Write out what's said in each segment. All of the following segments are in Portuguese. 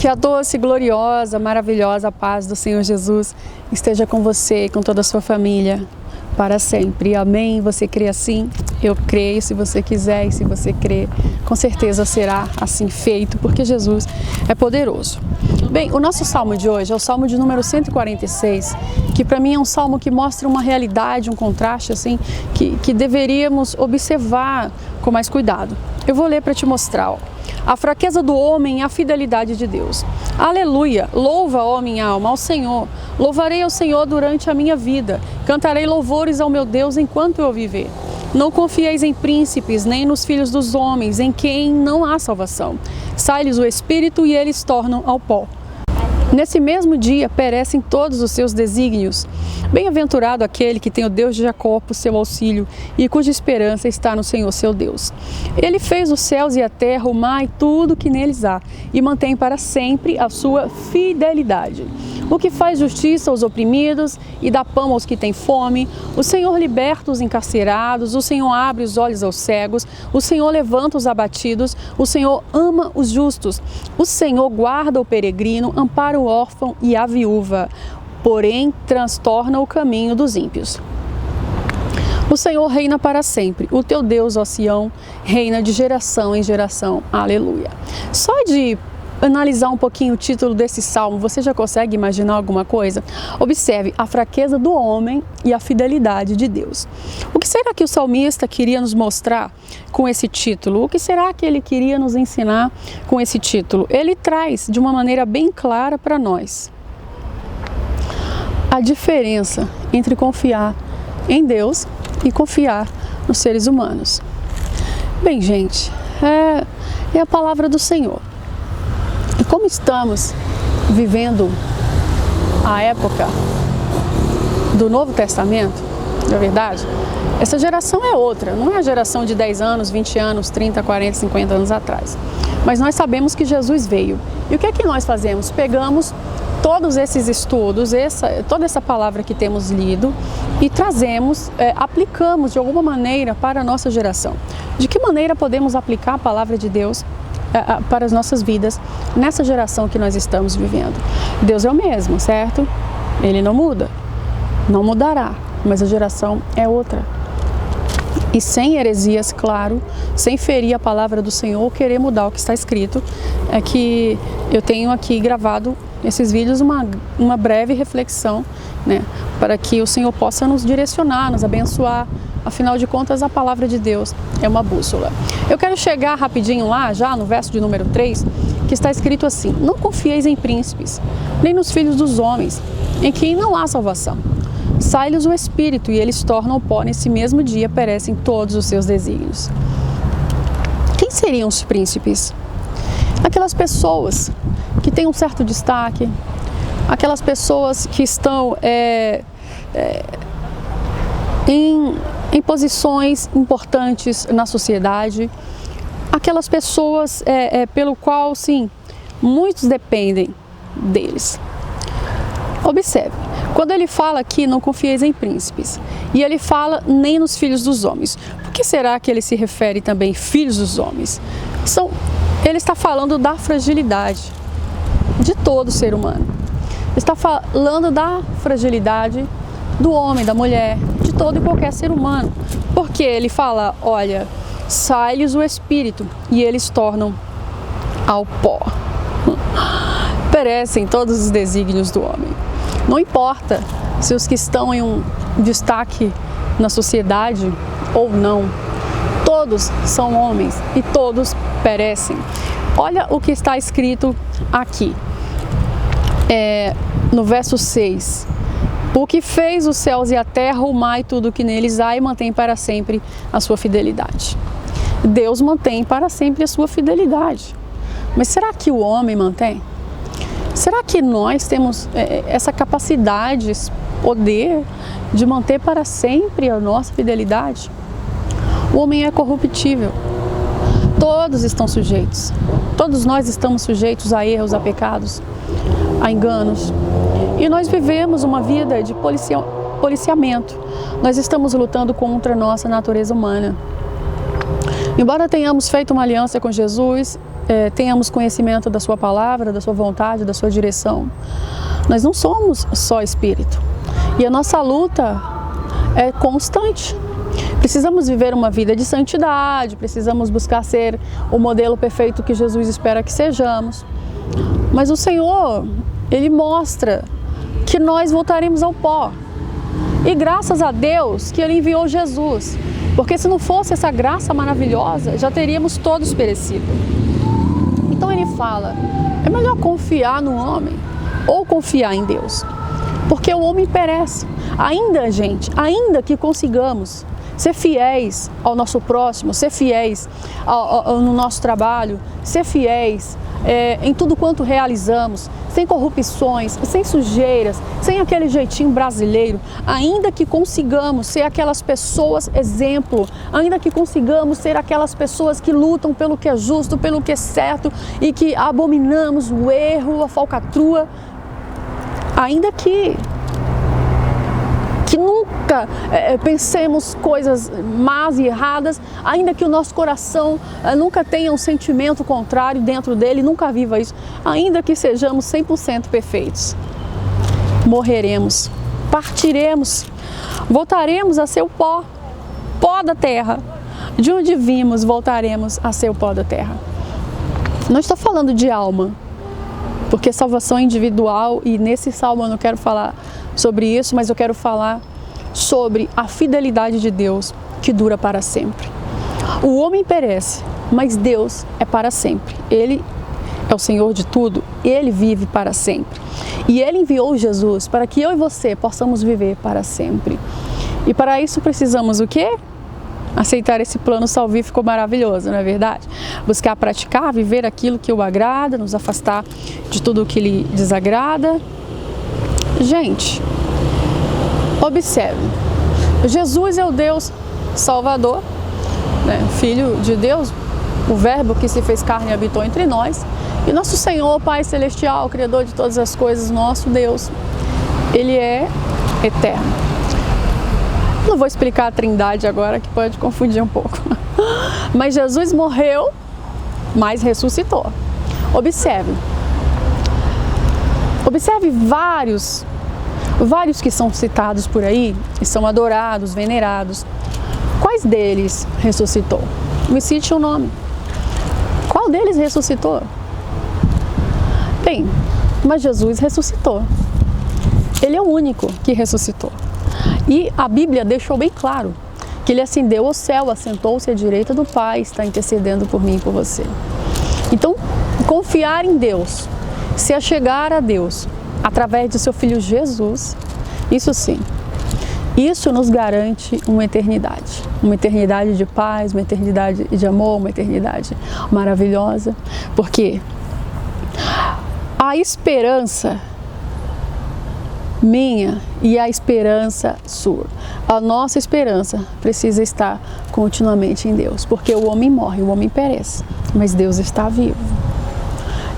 Que a doce, gloriosa, maravilhosa paz do Senhor Jesus esteja com você e com toda a sua família para sempre. Amém? Você crê assim? Eu creio. Se você quiser e se você crer, com certeza será assim feito, porque Jesus é poderoso. Bem, o nosso salmo de hoje é o salmo de número 146, que para mim é um salmo que mostra uma realidade, um contraste assim, que deveríamos observar com mais cuidado. Eu vou ler para te mostrar, ó. A fraqueza do homem e a fidelidade de Deus. Aleluia! Louva, ó minha alma, ao Senhor. Louvarei ao Senhor durante a minha vida. Cantarei louvores ao meu Deus enquanto eu viver. Não confieis em príncipes, nem nos filhos dos homens, em quem não há salvação. Sai-lhes o espírito e eles tornam ao pó. Nesse mesmo dia perecem todos os seus desígnios. Bem-aventurado aquele que tem o Deus de Jacó por seu auxílio e cuja esperança está no Senhor seu Deus. Ele fez os céus e a terra, o mar e tudo que neles há, e mantém para sempre a sua fidelidade. O que faz justiça aos oprimidos e dá pão aos que têm fome. O Senhor liberta os encarcerados, o Senhor abre os olhos aos cegos, o Senhor levanta os abatidos, o Senhor ama os justos. O Senhor guarda o peregrino, ampara o órfão e a viúva, porém transtorna o caminho dos ímpios. O Senhor reina para sempre, o teu Deus, ó Sião, reina de geração em geração. Aleluia. Só de analisar um pouquinho o título desse salmo, você já consegue imaginar alguma coisa? Observe a fraqueza do homem e a fidelidade de Deus. O que será que o salmista queria nos mostrar com esse título? O que será que ele queria nos ensinar com esse título? Ele traz de uma maneira bem clara para nós a diferença entre confiar em Deus e confiar nos seres humanos. Bem, gente, é a palavra do Senhor. E como estamos vivendo a época do Novo Testamento, na verdade, essa geração é outra, não é a geração de 10 anos, 20 anos, 30, 40, 50 anos atrás. Mas nós sabemos que Jesus veio. E o que é que nós fazemos? Pegamos todos esses estudos, toda essa palavra que temos lido e trazemos, aplicamos de alguma maneira para a nossa geração. De que maneira podemos aplicar a palavra de Deus para as nossas vidas nessa geração que nós estamos vivendo? Deus é o mesmo, certo? Ele não muda, não mudará, mas a geração é outra. E sem heresias, claro, sem ferir a palavra do Senhor, querer mudar o que está escrito, é que eu tenho aqui gravado esses vídeos uma breve reflexão, né, para que o Senhor possa nos direcionar, nos abençoar. Afinal de contas, a palavra de Deus é uma bússola. Eu quero chegar rapidinho lá, já no verso de número 3, que está escrito assim: não confieis em príncipes, nem nos filhos dos homens, em quem não há salvação. Sai-lhes o espírito e eles tornam pó, nesse mesmo dia perecem todos os seus desígnios. Quem seriam os príncipes? Aquelas pessoas que têm um certo destaque, aquelas pessoas que estão em posições importantes na sociedade, aquelas pessoas pelo qual, sim, muitos dependem deles. Observe, quando ele fala aqui, não confieis em príncipes, e ele fala nem nos filhos dos homens. Por que será que ele se refere também filhos dos homens? Ele está falando da fragilidade de todo ser humano. Ele está falando da fragilidade do homem, da mulher, de todo e qualquer ser humano. Porque ele fala, olha, sai-lhes o espírito e eles tornam ao pó. Perecem todos os desígnios do homem. Não importa se os que estão em um destaque na sociedade ou não, todos são homens e todos perecem. Olha o que está escrito aqui, no verso 6. O que fez os céus e a terra, o mar e tudo que neles há, e mantém para sempre a sua fidelidade. Deus mantém para sempre a sua fidelidade. Mas será que o homem mantém? Será que nós temos essa capacidade, esse poder de manter para sempre a nossa fidelidade? O homem é corruptível. Todos estão sujeitos. Todos nós estamos sujeitos a erros, a pecados, a enganos. E nós vivemos uma vida de policiamento. Nós estamos lutando contra a nossa natureza humana. Embora tenhamos feito uma aliança com Jesus, tenhamos conhecimento da sua palavra, da sua vontade, da sua direção. Nós não somos só espírito. E a nossa luta é constante. Precisamos viver uma vida de santidade, precisamos buscar ser o modelo perfeito que Jesus espera que sejamos. Mas o Senhor, Ele mostra que nós voltaremos ao pó. E graças a Deus que Ele enviou Jesus, porque se não fosse essa graça maravilhosa, já teríamos todos perecido. Então Ele fala, é melhor confiar no homem ou confiar em Deus, porque o homem perece. Ainda, gente, ainda que consigamos ser fiéis ao nosso próximo, ser fiéis no nosso trabalho, ser fiéis em tudo quanto realizamos, sem corrupções, sem sujeiras, sem aquele jeitinho brasileiro, ainda que consigamos ser aquelas pessoas exemplo, ainda que consigamos ser aquelas pessoas que lutam pelo que é justo, pelo que é certo e que abominamos o erro, a falcatrua, ainda que nunca pensemos coisas más e erradas, ainda que o nosso coração nunca tenha um sentimento contrário dentro dele, nunca viva isso, ainda que sejamos 100% perfeitos, morreremos, partiremos, voltaremos a ser o pó da terra, de onde vimos, voltaremos a ser o pó da terra. Não estou falando de alma, porque salvação é individual e nesse salmo eu não quero falar sobre isso, mas eu quero falar sobre a fidelidade de Deus que dura para sempre. O homem perece, mas Deus é para sempre. Ele é o Senhor de tudo, Ele vive para sempre. E Ele enviou Jesus para que eu e você possamos viver para sempre. E para isso precisamos o quê? Aceitar esse plano salvífico maravilhoso, não é verdade? Buscar praticar, viver aquilo que o agrada, nos afastar de tudo o que lhe desagrada. Gente, observe, Jesus é o Deus Salvador, né? Filho de Deus, o Verbo que se fez carne e habitou entre nós. E nosso Senhor, Pai Celestial, Criador de todas as coisas, nosso Deus, Ele é eterno. Não vou explicar a Trindade agora, que pode confundir um pouco. Mas Jesus morreu, mas ressuscitou. Observe vários que são citados por aí e são adorados, venerados. Quais deles ressuscitou? Me cite um nome. Qual deles ressuscitou? Bem, mas Jesus ressuscitou. Ele é o único que ressuscitou. E a Bíblia deixou bem claro que Ele ascendeu ao céu, assentou-se à direita do Pai, está intercedendo por mim e por você. Então, confiar em Deus, se achegar a Deus através de seu Filho Jesus, isso sim, isso nos garante uma eternidade de paz, uma eternidade de amor, uma eternidade maravilhosa, porque a esperança minha e a esperança sua, a nossa esperança precisa estar continuamente em Deus, porque o homem morre, o homem perece, mas Deus está vivo.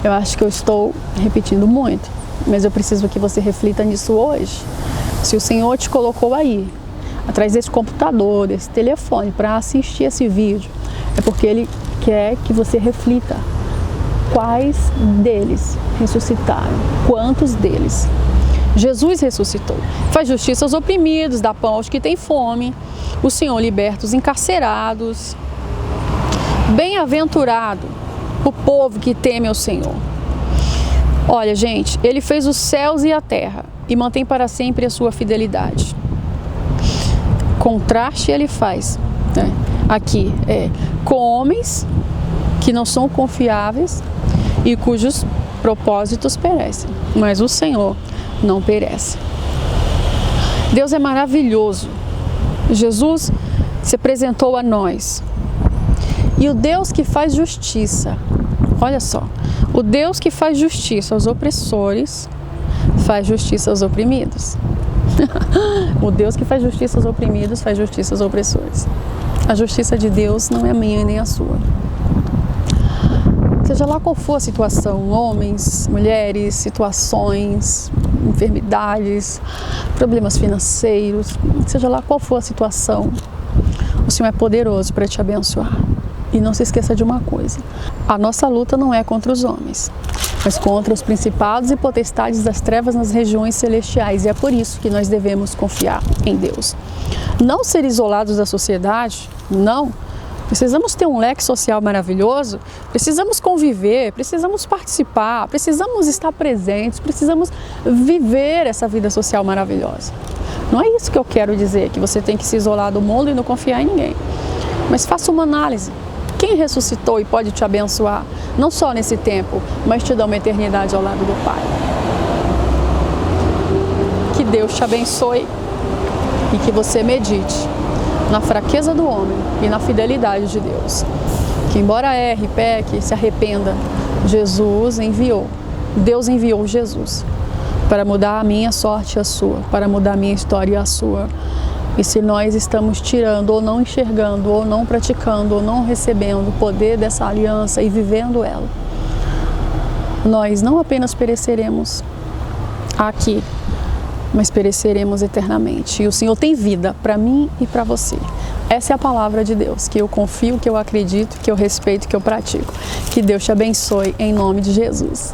Eu acho que eu estou repetindo muito, mas eu preciso que você reflita nisso hoje. Se o Senhor te colocou aí, atrás desse computador, desse telefone, para assistir esse vídeo, é porque Ele quer que você reflita quais deles ressuscitaram, quantos deles. Jesus ressuscitou, faz justiça aos oprimidos, dá pão aos que têm fome, o Senhor liberta os encarcerados. Bem-aventurado o povo que teme ao Senhor. Olha, gente, Ele fez os céus e a terra e mantém para sempre a sua fidelidade. Contraste Ele faz, né? Aqui com homens que não são confiáveis e cujos propósitos perecem, mas o Senhor não perece. Deus é maravilhoso. Jesus se apresentou a nós. E o Deus que faz justiça, olha só, o Deus que faz justiça aos opressores, faz justiça aos oprimidos. O Deus que faz justiça aos oprimidos, faz justiça aos opressores. A justiça de Deus não é a minha e nem a sua. Seja lá qual for a situação, homens, mulheres, situações, enfermidades, problemas financeiros, seja lá qual for a situação, o Senhor é poderoso para te abençoar. E não se esqueça de uma coisa: a nossa luta não é contra os homens, mas contra os principados e potestades das trevas nas regiões celestiais. E é por isso que nós devemos confiar em Deus. Não ser isolados da sociedade, não. Precisamos ter um leque social maravilhoso, precisamos conviver, precisamos participar, precisamos estar presentes, precisamos viver essa vida social maravilhosa. Não é isso que eu quero dizer, que você tem que se isolar do mundo e não confiar em ninguém. Mas faça uma análise. Quem ressuscitou e pode te abençoar, não só nesse tempo, mas te dá uma eternidade ao lado do Pai. Que Deus te abençoe e que você medite na fraqueza do homem e na fidelidade de Deus. Que embora erre, peque, se arrependa, Deus enviou Jesus para mudar a minha sorte e a sua, para mudar a minha história e a sua. E se nós estamos tirando, ou não enxergando, ou não praticando, ou não recebendo o poder dessa aliança e vivendo ela, nós não apenas pereceremos aqui, mas pereceremos eternamente. E o Senhor tem vida para mim e para você. Essa é a palavra de Deus, que eu confio, que eu acredito, que eu respeito, que eu pratico. Que Deus te abençoe em nome de Jesus.